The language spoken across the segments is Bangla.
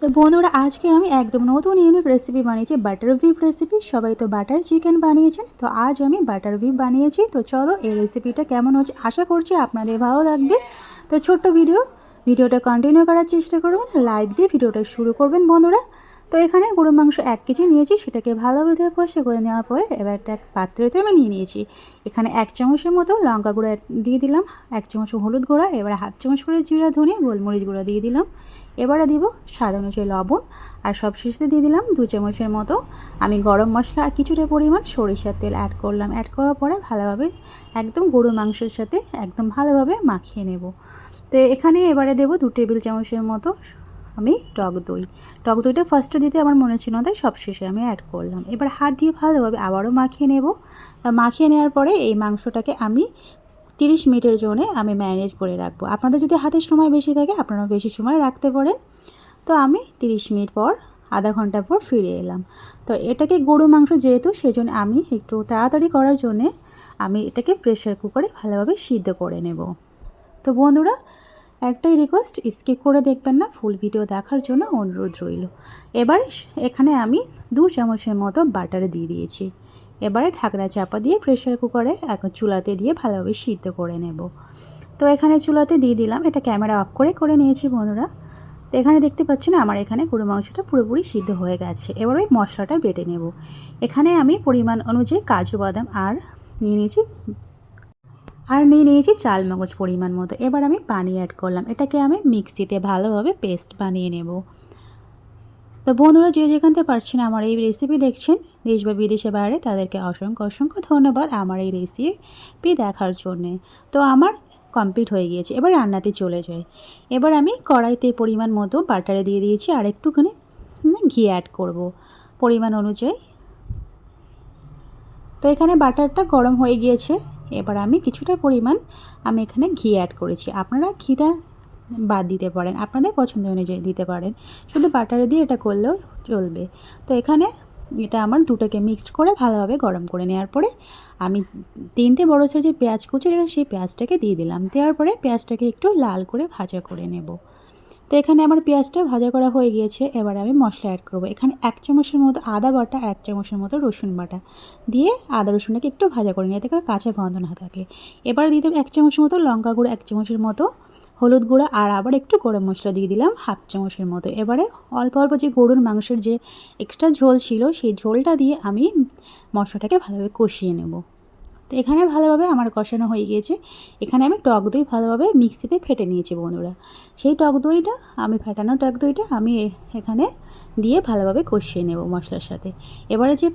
তো বন্ধুরা আজকে আমি একদম নতুন ইউনিক রেসিপি বানিয়েছি, বাটার ভিপ রেসিপি। সবাই তো বাটার চিকেন বানিয়েছেন, তো আজ আমি বাটার ভিপ বানিয়েছি। তো চলো এই রেসিপিটা কেমন হচ্ছে, আশা করছি আপনাদের ভালো লাগবে। তো ছোট্ট ভিডিওটা কন্টিনিউ করার চেষ্টা করবেন, লাইক দিয়ে ভিডিওটা শুরু করবেন বন্ধুরা। তো এখানে গরু মাংস 1 কেজি নিয়েছি, সেটাকে ভালোভাবে কষে করে নেওয়ার পরে এবার একটা পাত্রতে আমি নিয়ে নিয়েছি। এখানে 1 চামচের মতো লঙ্কা গুঁড়া দিয়ে দিলাম, 1 চামচ হলুদ গুঁড়া, এবার 1/2 চামচ করে জিরা ধনিয়া গোলমরিচ গুঁড়া দিয়ে দিলাম। এবারে দিব স্বাদ অনুযায়ী লবণ, আর সবশেষে দিয়ে দিলাম 2 চামচের মতো আমি গরম মশলা আর কিছুটা পরিমাণ সরিষার তেল অ্যাড করলাম। অ্যাড করার পরে ভালোভাবে একদম গরু মাংসের সাথে একদম ভালোভাবে মাখিয়ে নেব। তো এখানে এবারে দেব 2 টেবিল চামচের মতো আমি টক দইটা ফার্স্টে দিতে আমার মনে ছিল না, তাই সবশেষে আমি অ্যাড করলাম। এবার হাত দিয়ে ভালোভাবে আবারও মাখিয়ে নেব। মাখিয়ে নেওয়ার পরে এই মাংসটাকে আমি 30 মিনিটের জন্য আমি ম্যারিনেট করে রাখবো। আপনাদের যদি হাতের সময় বেশি থাকে আপনারা বেশি সময় রাখতে পারেন। তো আমি 30 মিনিট পর আধা ঘন্টা পর ফিরে এলাম। তো এটাকে গরু মাংস যেহেতু, সেজন্য আমি একটু তাড়াতাড়ি করার জন্যে আমি এটাকে প্রেশার কুকারে ভালোভাবে সিদ্ধ করে নেব। তো বন্ধুরা একটাই রিকোয়েস্ট, স্কিপ করে দেখবেন না, ফুল ভিডিও দেখার জন্য অনুরোধ রইল। এবারে এখানে আমি 2 চামচের মতো বাটার দিয়ে দিয়েছি। এবারে ঢাকনা চাপা দিয়ে প্রেশার কুকারে এখন চুলাতে দিয়ে ভালোভাবে সিদ্ধ করে নেব। তো এখানে চুলাতে দিয়ে দিলাম, এটা ক্যামেরা অফ করে নিয়েছি বন্ধুরা। তো এখানে দেখতে পাচ্ছেন আমার এখানে গরু মাংসটা পুরোপুরি সিদ্ধ হয়ে গেছে। এবার ওই মশলাটা বেটে নেব। এখানে আমি পরিমাণ অনুযায়ী কাজু বাদাম নিয়ে নিয়েছি চাল মগজ পরিমাণ মতো। এবার আমি পানি অ্যাড করলাম, এটাকে আমি মিক্সিতে ভালোভাবে পেস্ট বানিয়ে নেব। তো বন্ধুরা যে যেখান থেকে পারছেন আমার এই রেসিপি দেখছেন, দেশ বা বিদেশে বাইরে, তাদেরকে অসংখ্য ধন্যবাদ আমার এই রেসিপি দেখার জন্যে। তো আমার কমপ্লিট হয়ে গিয়েছে, এবার রান্নাতে চলে যাই। এবার আমি কড়াইতে পরিমাণ মতো বাটারে দিয়ে দিয়েছি, আর একটুখানি ঘি অ্যাড করব পরিমাণ অনুযায়ী। তো এখানে বাটারটা গরম হয়ে গিয়েছে, এবার আমি কিছুটা পরিমাণ আমি এখানে ঘি অ্যাড করেছি। আপনারা ঘিটা বাদ দিতে পারেন, আপনাদের পছন্দ অনুযায়ী দিতে পারেন, শুধু বাটারে দিয়ে এটা করলেও চলবে। তো এখানে এটা আমার দুটোকে মিক্সড করে ভালোভাবে গরম করে নেওয়ার পরে আমি 3টে বড় সাইজের পেঁয়াজ কুচি রেখে সেই পেঁয়াজটাকে দিয়ে দিলাম। দেওয়ার পরে পেঁয়াজটাকে একটু লাল করে ভাজা করে নেব। তো এখানে আমার পেঁয়াজটা ভাজা করা হয়ে গিয়েছে, এবার আমি মশলা অ্যাড করব। এখানে 1 চামচের মতো আদা বাটা আর 1 চামচের মতো রসুন বাটা দিয়ে আদা রসুনটাকে একটু ভাজা করে নিয়ে, এতে করে কাঁচা গন্ধ না থাকে। এবার দিয়ে দেবো 1 চামচের মতো লঙ্কা গুঁড়ো, 1 চামচের মতো হলুদ গুঁড়ো, আর আবার একটু গরম মশলা দিয়ে দিলাম 1/2 চামচের মতো। এবারে অল্প অল্প যে গরুর মাংসের যে এক্সট্রা ঝোল ছিল, সেই ঝোলটা দিয়ে আমি মশলাটাকে ভালোভাবে কষিয়ে নেব। তো এখানে ভালোভাবে আমার কষানো হয়ে গিয়েছে। এখানে আমি টক দই ভালোভাবে মিক্সিতে ফেটে নিয়েছি বন্ধুরা। সেই ফেটানো টক দইটা আমি এখানে দিয়ে ভালোভাবে কষিয়ে নেব মশলার সাথে। এবারে যে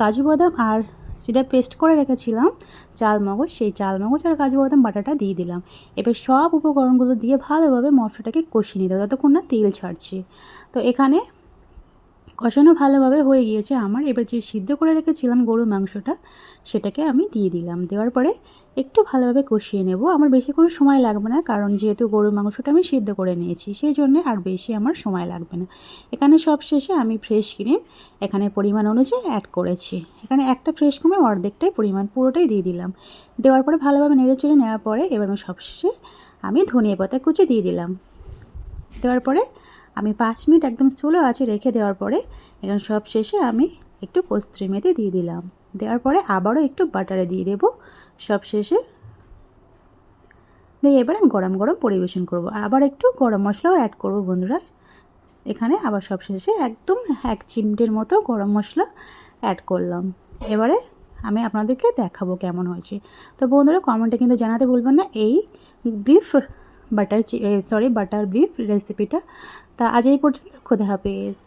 কাজু বাদাম আর যেটা পেস্ট করে রেখেছিলাম চাল মগজ, সেই চাল মগজ আর কাজু বাদাম বাটাটা দিয়ে দিলাম। এবার সব উপকরণগুলো দিয়ে ভালোভাবে মশলাটাকে কষিয়ে নিতে হবে যতক্ষণ না তেল ছাড়ছে। তো এখানে কষানো ভালোভাবে হয়ে গিয়েছে আমার। এবার যে সিদ্ধ করে রেখেছিলাম গরুর মাংসটা, সেটাকে আমি দিয়ে দিলাম। দেওয়ার পরে একটু ভালোভাবে কষিয়ে নেব। আমার বেশি কোনো সময় লাগবে না, কারণ যেহেতু গরুর মাংসটা আমি সিদ্ধ করে নিয়েছি, সেই জন্যে আর বেশি আমার সময় লাগবে না। এখানে সব শেষে আমি ফ্রেশ ক্রিম এখানে পরিমাণ অনুযায়ী অ্যাড করেছি। এখানে একটা ফ্রেশ ক্রিমে অর্ধেকটাই পরিমাণ পুরোটাই দিয়ে দিলাম। দেওয়ার পরে ভালোভাবে নেড়েচেড়ে নেওয়ার পরে এবার সবশেষে আমি ধনিয়া পাতা কুচি দিয়ে দিলাম। দেওয়ার পরে আমি 5 মিনিট একদম স্লো আঁচে রেখে দেওয়ার পরে এখানে সব শেষে আমি একটু কস্তুরি মেথি দিয়ে দিলাম। দেওয়ার পরে আবারও একটু বাটারে দিয়ে দেব সব শেষে। দিয়ে এবার আমি গরম গরম পরিবেশন করব। আবার একটু গরম মশলাও অ্যাড করব বন্ধুরা। এখানে আবার সব শেষে একদম 1 চিমটের মতো গরম মশলা অ্যাড করলাম। এবারে আমি আপনাদেরকে দেখাবো কেমন হয়েছে। তো বন্ধুরা কমেন্টে কিন্তু জানাতে ভুলবেন না এই বাটার বিফ রেসিপিটা। তা আজ এই পর্যন্ত, খোদা হাফেজ।